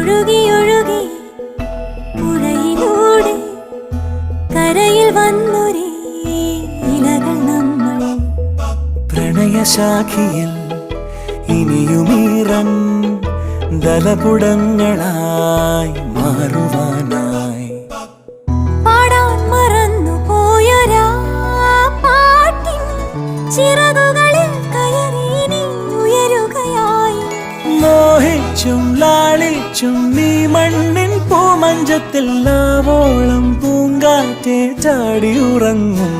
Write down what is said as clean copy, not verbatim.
ഒഴുകി ഒഴുകി പുഴയിലൂടെ കരയിൽ വന്നൊരേ ഇലകൾ നമ്മൾ പ്രണയശാഖിയിൽ ഇനിയുമീറൻ ദലപുടങ്ങളായി മാറുവാനായി പാടാൻ മറന്നു പോയൊരാ പാട്ടിൻ ചിറകുകളിൽ കയറി നീ ഉയരുകയായി മോഹിച്ചും ലാളിച്ചും നീ മണ്ണിൻ പൂമഞ്ചത്തിൽ ആവോളം പൂങ്കാറ്റെ ചാടി ഉറങ്ങും